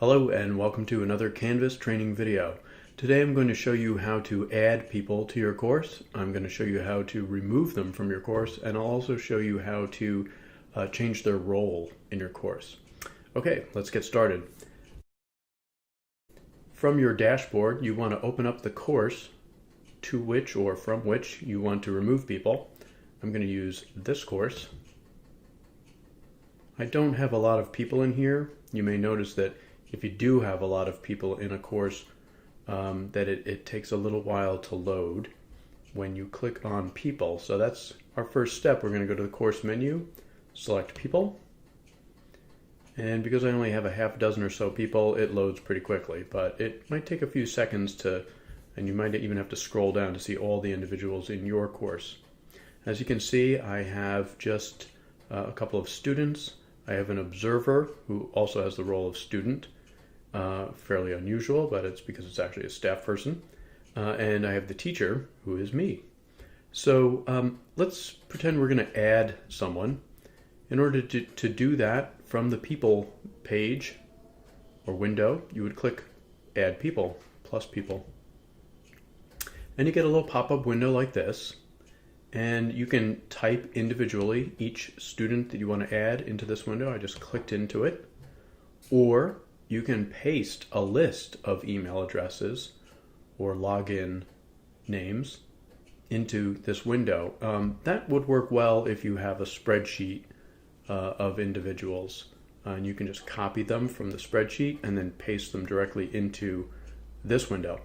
Hello and welcome to another Canvas training video. Today I'm going to show you how to add people to your course. I'm going to show you how to remove them from your course, and I'll also show you how to change their role in your course. Okay, let's get started. From your dashboard, you want to open up the course to which or from which you want to remove people. I'm going to use this course. I don't have a lot of people in here. You may notice that if you do have a lot of people in a course, that it takes a little while to load when you click on people. So that's our first step. We're going to go to the course menu, select people, and because I only have a half dozen or so people, it loads pretty quickly, but it might take a few seconds and you might even have to scroll down to see all the individuals in your course. As you can see, I have just a couple of students. I have an observer who also has the role of student. Fairly unusual, but it's because it's actually a staff person. And I have the teacher, who is me. So let's pretend we're going to add someone. In order to do that, from the people page or window, you would click Add People, plus People. And you get a little pop-up window like this. And you can type individually each student that you want to add into this window. I just clicked into it. Or you can paste a list of email addresses or login names into this window. That would work well if you have a spreadsheet of individuals. And you can just copy them from the spreadsheet and then paste them directly into this window.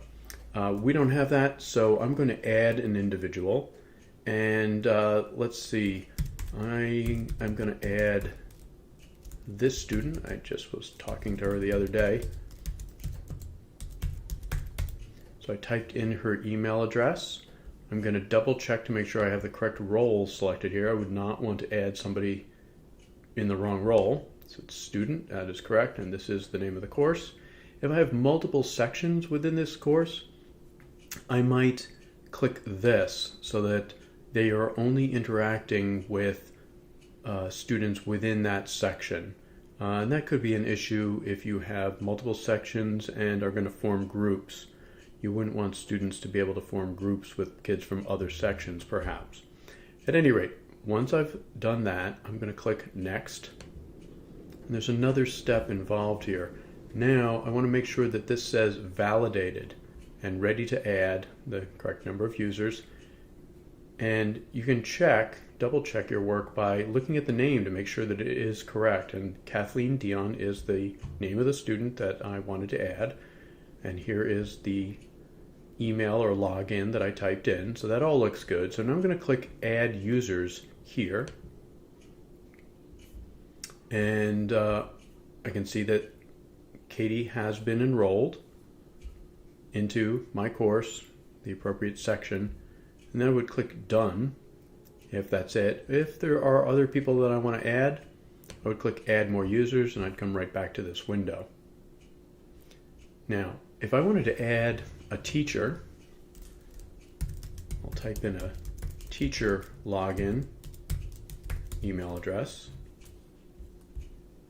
We don't have that, so I'm going to add an individual. And let's see, I'm going to add this student. I just was talking to her the other day. So I typed in her email address. I'm going to double check to make sure I have the correct role selected here. I would not want to add somebody in the wrong role. So it's student, that is correct, and this is the name of the course. If I have multiple sections within this course, I might click this so that they are only interacting with students within that section. And that could be an issue if you have multiple sections and are going to form groups. You wouldn't want students to be able to form groups with kids from other sections, perhaps. At any rate, once I've done that, I'm going to click Next. And there's another step involved here. Now, I want to make sure that this says Validated and ready to add the correct number of users. And you can double check your work by looking at the name to make sure that it is correct. And Kathleen Dion is the name of the student that I wanted to add. And here is the email or login that I typed in. So that all looks good. So now I'm going to click Add Users here. And I can see that Katie has been enrolled into my course, the appropriate section. And then I would click Done if that's it. If there are other people that I want to add, I would click Add More Users and I'd come right back to this window. Now, if I wanted to add a teacher, I'll type in a teacher login email address.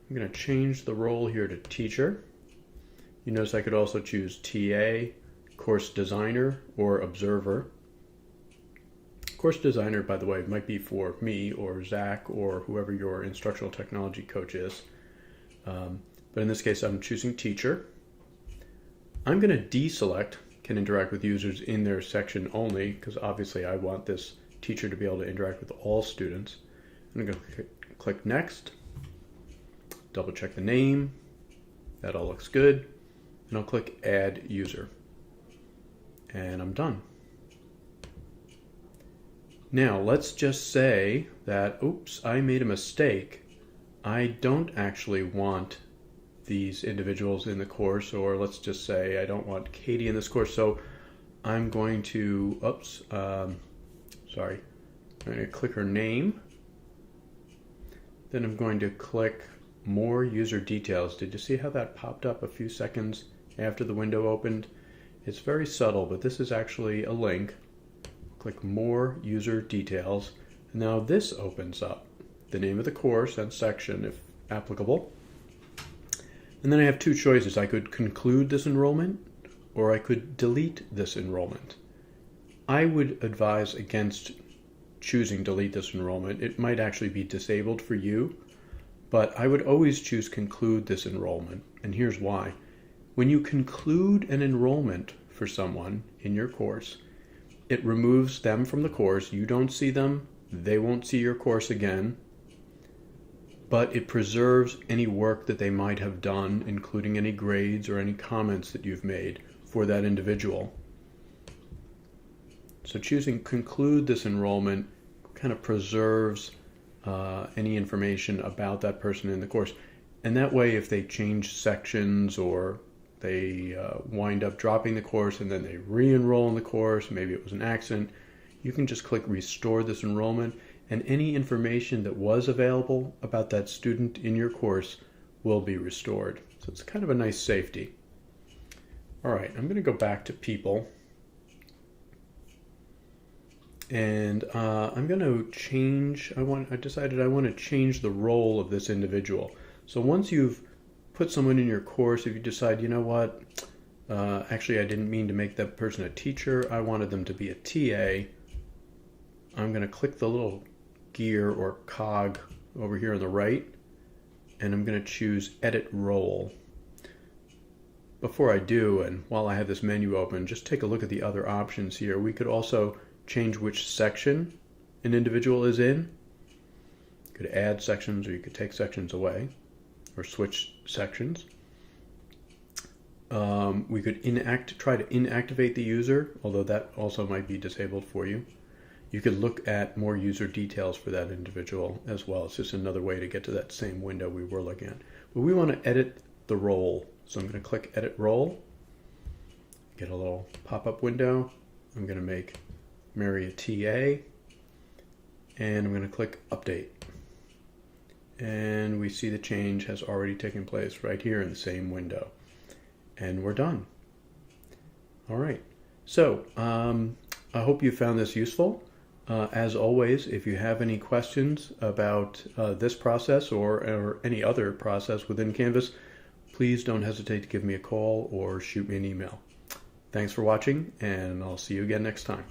I'm going to change the role here to teacher. You notice I could also choose TA, course designer, or observer. Course designer, by the way, might be for me or Zach or whoever your instructional technology coach is. But in this case, I'm choosing teacher. I'm going to deselect can interact with users in their section only, because obviously I want this teacher to be able to interact with all students. I'm going to click Next, double check the name. That all looks good. And I'll click Add User. And I'm done. Now, let's just say that, oops, I made a mistake. I don't actually want these individuals in the course, or let's just say I don't want Katie in this course. So I'm going to, I'm going to click her name. Then I'm going to click More User Details. Did you see how that popped up a few seconds after the window opened? It's very subtle, but this is actually a link. Click More User Details. Now this opens up the name of the course and section if applicable. And then I have two choices. I could conclude this enrollment or I could delete this enrollment. I would advise against choosing delete this enrollment. It might actually be disabled for you, but I would always choose conclude this enrollment. And here's why. When you conclude an enrollment for someone in your course, it removes them from the course. You don't see them. They won't see your course again. But it preserves any work that they might have done, including any grades or any comments that you've made for that individual. So choosing conclude this enrollment kind of preserves any information about that person in the course. And that way, if they change sections or they wind up dropping the course and then they re-enroll in the course, maybe it was an accident, you can just click restore this enrollment, and any information that was available about that student in your course will be restored. So it's kind of a nice safety. All right, I'm going to go back to people. And I'm going to change, I decided I want to change the role of this individual. So once you've put someone in your course, if you decide, you know what, actually I didn't mean to make that person a teacher, I wanted them to be a TA, I'm going to click the little gear or cog over here on the right, and I'm going to choose edit role. Before I do, and while I have this menu open, just take a look at the other options here. We could also change which section an individual is in. You could add sections, or you could take sections away, or switch sections. We could try to inactivate the user, although that also might be disabled for you. You could look at more user details for that individual as well. It's just another way to get to that same window we were looking at. But we want to edit the role. So I'm going to click edit role. Get a little pop-up window. I'm going to make Mary a TA. And I'm going to click update. And we see the change has already taken place right here in the same window. And we're done. All right. So I hope you found this useful. As always, if you have any questions about this process or any other process within Canvas, please don't hesitate to give me a call or shoot me an email. Thanks for watching, and I'll see you again next time.